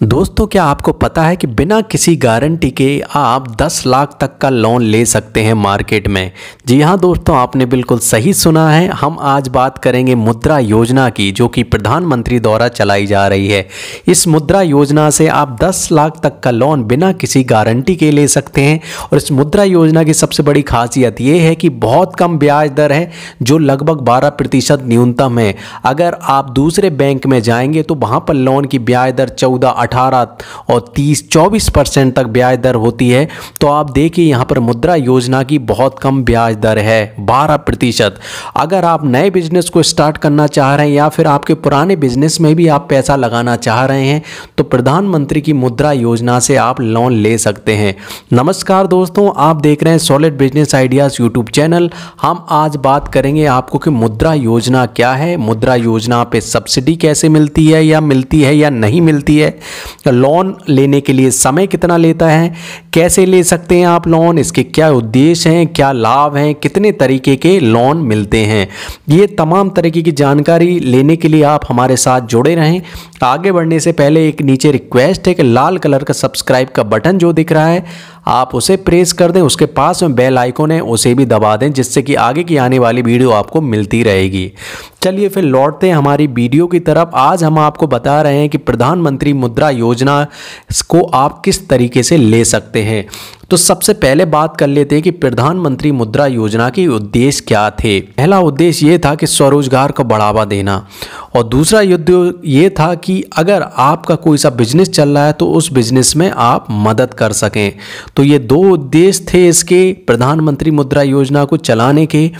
दोस्तों, क्या आपको पता है कि बिना किसी गारंटी के आप 10 लाख तक का लोन ले सकते हैं मार्केट में। जी हाँ दोस्तों, आपने बिल्कुल सही सुना है। हम आज बात करेंगे मुद्रा योजना की, जो कि प्रधानमंत्री द्वारा चलाई जा रही है। इस मुद्रा योजना से आप 10 लाख तक का लोन बिना किसी गारंटी के ले सकते हैं। और इस मुद्रा योजना की सबसे बड़ी खासियत ये है कि बहुत कम ब्याज दर है, जो लगभग 12% न्यूनतम है। अगर आप दूसरे बैंक में जाएंगे तो वहाँ पर लोन की ब्याज दर 14, 18 और 30, 24% तक ब्याज दर होती है। तो आप देखिए, यहाँ पर मुद्रा योजना की बहुत कम ब्याज दर है, 12%। अगर आप नए बिजनेस को स्टार्ट करना चाह रहे हैं या फिर आपके पुराने बिजनेस में भी आप पैसा लगाना चाह रहे हैं, तो प्रधानमंत्री की मुद्रा योजना से आप लोन ले सकते हैं। नमस्कार दोस्तों, आप देख रहे हैं solid business ideas YouTube channel. हम आज बात करेंगे आपको कि मुद्रा योजना क्या है, मुद्रा योजना पे सब्सिडी कैसे मिलती है या नहीं मिलती है, लोन लेने के लिए समय कितना लेता है, कैसे ले सकते हैं आप लोन, इसके क्या उद्देश्य हैं, क्या लाभ हैं, कितने तरीके के लोन मिलते हैं। ये तमाम तरीके की जानकारी लेने के लिए आप हमारे साथ जुड़े रहें। आगे बढ़ने से पहले एक नीचे रिक्वेस्ट है कि लाल कलर का सब्सक्राइब का बटन जो दिख रहा है आप उसे प्रेस कर दें, उसके पास में बेल आइकन है उसे भी दबा दें, जिससे कि आगे की आने वाली वीडियो आपको मिलती रहेगी। चलिए फिर लौटते हैं हमारी वीडियो की तरफ। आज हम आपको बता रहे हैं कि प्रधानमंत्री मुद्रा योजना को आप किस तरीके से ले सकते हैं। तो सबसे पहले बात कर लेते हैं कि प्रधानमंत्री मुद्रा योजना के उद्देश्य क्या थे। पहला उद्देश्य ये था कि स्वरोजगार को बढ़ावा देना, और दूसरा ये था कि अगर आपका कोई सा बिजनेस चल रहा है तो उस बिजनेस में आप मदद कर सकें। तो ये दो उद्देश्य थे इसके, प्रधानमंत्री मुद्रा योजना को चलाने के।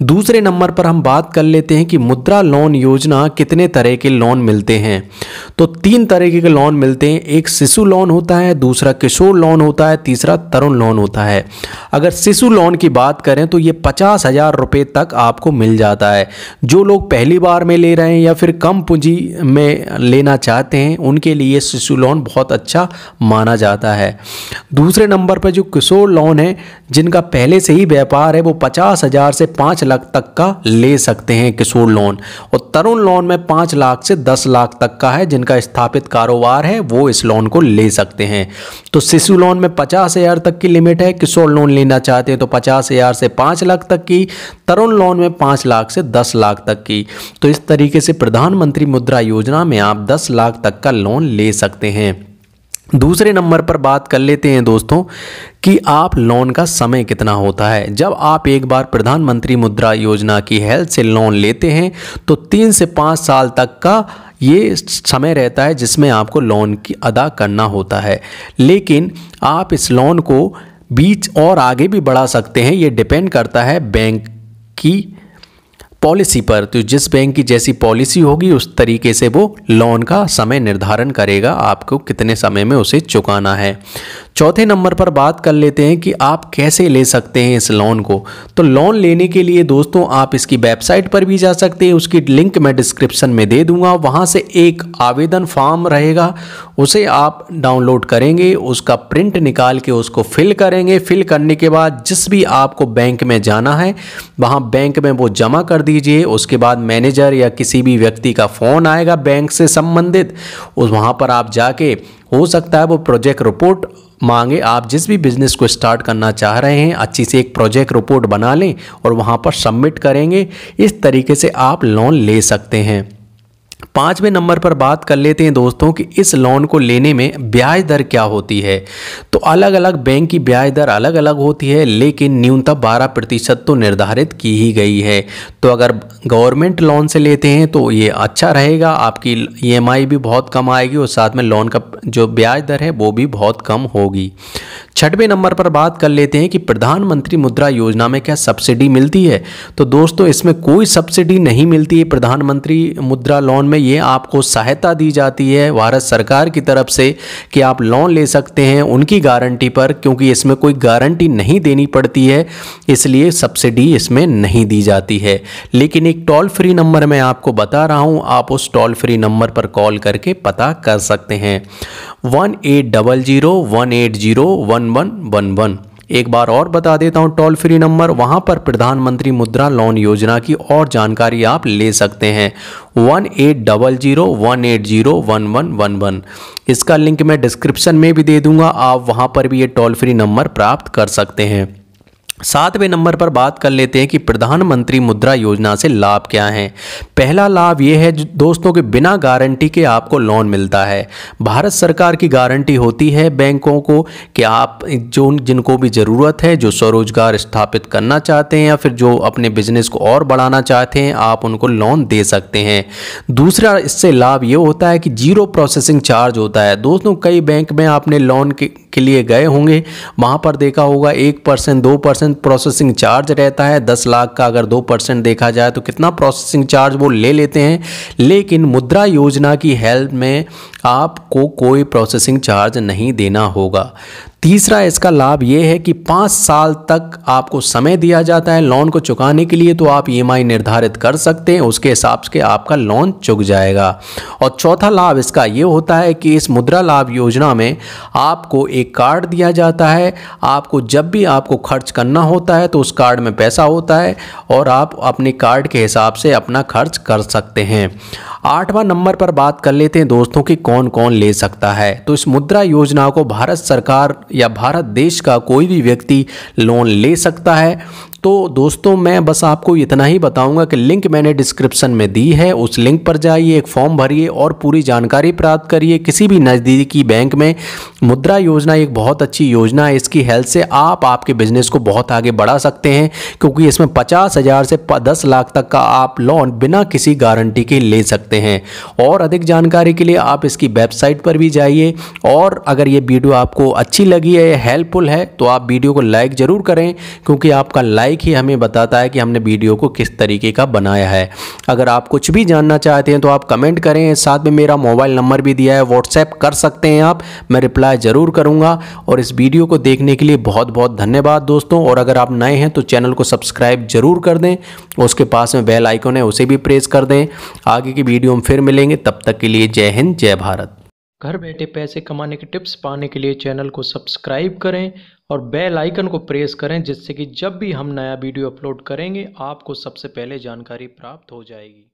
दूसरे नंबर पर हम बात कर लेते हैं कि मुद्रा लोन योजना कितने तरह के लोन मिलते हैं। तो 3 तरीके के लोन मिलते हैं। एक शिशु लोन होता है, दूसरा किशोर लोन होता है, तीसरा तरुण लोन होता है। अगर शिशु लोन की बात करें तो ये 50,000 रुपये तक आपको मिल जाता है। जो लोग पहली बार में ले रहे हैं या फिर कम पूंजी में लेना चाहते हैं, उनके लिए शिशु लोन बहुत अच्छा माना जाता है। दूसरे नंबर पर जो किशोर लोन है, जिनका पहले से ही व्यापार है, वो 50,000 से 5 लाख तक का ले सकते हैं किशोर लोन। और तरुण लोन में 5 लाख से 10 लाख तक का है, जिनका स्थापित कारोबार है वो इस लोन को ले सकते हैं। तो शिशु लोन में 50,000 तक की लिमिट है, किशोर लोन लेना चाहते हैं तो 50,000 से 5 लाख तक की, तरुण लोन में 5 लाख से 10 लाख तक की। तो इस तरीके से प्रधानमंत्री मुद्रा योजना में आप 10 लाख तक का लोन ले सकते हैं। दूसरे नंबर पर बात कर लेते हैं दोस्तों कि आप लोन का समय कितना होता है। जब आप एक बार प्रधानमंत्री मुद्रा योजना की हेल्प से लोन लेते हैं तो 3 से 5 साल तक का ये समय रहता है जिसमें आपको लोन की अदा करना होता है। लेकिन आप इस लोन को बीच और आगे भी बढ़ा सकते हैं, ये डिपेंड करता है बैंक की पॉलिसी पर। तो जिस बैंक की जैसी पॉलिसी होगी उस तरीके से वो लोन का समय निर्धारण करेगा, आपको कितने समय में उसे चुकाना है। चौथे नंबर पर बात कर लेते हैं कि आप कैसे ले सकते हैं इस लोन को। तो लोन लेने के लिए दोस्तों आप इसकी वेबसाइट पर भी जा सकते हैं, उसकी लिंक मैं डिस्क्रिप्शन में दे दूंगा। वहाँ से एक आवेदन फॉर्म रहेगा, उसे आप डाउनलोड करेंगे, उसका प्रिंट निकाल के उसको फिल करेंगे। फिल करने के बाद जिस भी आपको बैंक में जाना है वहाँ बैंक में वो जमा कर दीजिए। उसके बाद मैनेजर या किसी भी व्यक्ति का फ़ोन आएगा बैंक से संबंधित, उस वहाँ पर आप जाके, हो सकता है वो प्रोजेक्ट रिपोर्ट मांगे। आप जिस भी बिजनेस को स्टार्ट करना चाह रहे हैं अच्छी से एक प्रोजेक्ट रिपोर्ट बना लें और वहाँ पर सबमिट करेंगे। इस तरीके से आप लोन ले सकते हैं। 5वें नंबर पर बात कर लेते हैं दोस्तों कि इस लोन को लेने में ब्याज दर क्या होती है। तो अलग अलग बैंक की ब्याज दर अलग अलग होती है, लेकिन न्यूनतम 12% तो निर्धारित की ही गई है। तो अगर गवर्नमेंट लोन से लेते हैं तो ये अच्छा रहेगा, आपकी EMI भी बहुत कम आएगी और साथ में लोन का जो ब्याज दर है वो भी बहुत कम होगी। 6वें नंबर पर बात कर लेते हैं कि प्रधानमंत्री मुद्रा योजना में क्या सब्सिडी मिलती है। तो दोस्तों इसमें कोई सब्सिडी नहीं मिलती है। प्रधानमंत्री मुद्रा लोन में ये आपको सहायता दी जाती है भारत सरकार की तरफ से कि आप लोन ले सकते हैं उनकी गारंटी पर, क्योंकि इसमें कोई गारंटी नहीं देनी पड़ती है, इसलिए सब्सिडी इसमें नहीं दी जाती है। लेकिन एक टोल फ्री नंबर मैं आपको बता रहा हूँ, आप उस टोल फ्री नंबर पर कॉल करके पता कर सकते हैं, 1800 180 1111। एक बार और बता देता हूँ टोल फ्री नंबर, वहाँ पर प्रधानमंत्री मुद्रा लोन योजना की और जानकारी आप ले सकते हैं 1800-180-1111। इसका लिंक मैं डिस्क्रिप्शन में भी दे दूंगा, आप वहाँ पर भी ये टोल फ्री नंबर प्राप्त कर सकते हैं। 7वें नंबर पर बात कर लेते हैं कि प्रधानमंत्री मुद्रा योजना से लाभ क्या हैं। पहला लाभ ये है दोस्तों कि बिना गारंटी के आपको लोन मिलता है। भारत सरकार की गारंटी होती है बैंकों को कि आप जिनको भी ज़रूरत है, जो स्वरोजगार स्थापित करना चाहते हैं या फिर जो अपने बिजनेस को और बढ़ाना चाहते हैं, आप उनको लोन दे सकते हैं। दूसरा इससे लाभ ये होता है कि 0 प्रोसेसिंग चार्ज होता है। दोस्तों कई बैंक में आपने लोन के लिए गए होंगे, वहाँ पर देखा होगा 1% 2% प्रोसेसिंग चार्ज रहता है। 10 लाख का अगर 2% देखा जाए तो कितना प्रोसेसिंग चार्ज वो ले लेते हैं। लेकिन मुद्रा योजना की हेल्प में आपको कोई प्रोसेसिंग चार्ज नहीं देना होगा। तीसरा इसका लाभ ये है कि 5 साल तक आपको समय दिया जाता है लोन को चुकाने के लिए, तो आप EMI निर्धारित कर सकते हैं, उसके हिसाब से आपका लोन चुक जाएगा। और चौथा लाभ इसका ये होता है कि इस मुद्रा लाभ योजना में आपको एक कार्ड दिया जाता है। आपको जब भी आपको खर्च करना होता है तो उस कार्ड में पैसा होता है और आप अपने कार्ड के हिसाब से अपना खर्च कर सकते हैं। 8वां नंबर पर बात कर लेते हैं दोस्तों कि कौन कौन ले सकता है। तो इस मुद्रा योजना को भारत सरकार या भारत देश का कोई भी व्यक्ति लोन ले सकता है। तो दोस्तों मैं बस आपको इतना ही बताऊंगा कि लिंक मैंने डिस्क्रिप्शन में दी है, उस लिंक पर जाइए, एक फॉर्म भरिए और पूरी जानकारी प्राप्त करिए किसी भी नज़दीकी बैंक में। मुद्रा योजना एक बहुत अच्छी योजना है, इसकी हेल्प से आप आपके बिजनेस को बहुत आगे बढ़ा सकते हैं, क्योंकि इसमें 50,000 से 10 लाख तक का आप लोन बिना किसी गारंटी के ले सकते हैं। और अधिक जानकारी के लिए आप इसकी वेबसाइट पर भी जाइए। और अगर ये वीडियो आपको अच्छी लगी है, हेल्पफुल है, तो आप वीडियो को लाइक ज़रूर करें, क्योंकि आपका लाइक ही हमें बताता है कि हमने वीडियो को किस तरीके का बनाया है। अगर आप कुछ भी जानना चाहते हैं तो आप कमेंट करें, साथ में मेरा मोबाइल नंबर भी दिया है, व्हाट्सएप कर सकते हैं आप, मैं रिप्लाई ज़रूर करूंगा। और इस वीडियो को देखने के लिए बहुत बहुत धन्यवाद दोस्तों। और अगर आप नए हैं तो चैनल को सब्सक्राइब जरूर कर दें, उसके पास में बेल आइकन है उसे भी प्रेस कर दें। आगे की वीडियो में फिर मिलेंगे, तब तक के लिए जय हिंद जय भारत। घर बैठे पैसे कमाने के टिप्स पाने के लिए चैनल को सब्सक्राइब करें और बेल आइकन को प्रेस करें, जिससे कि जब भी हम नया वीडियो अपलोड करेंगे आपको सबसे पहले जानकारी प्राप्त हो जाएगी।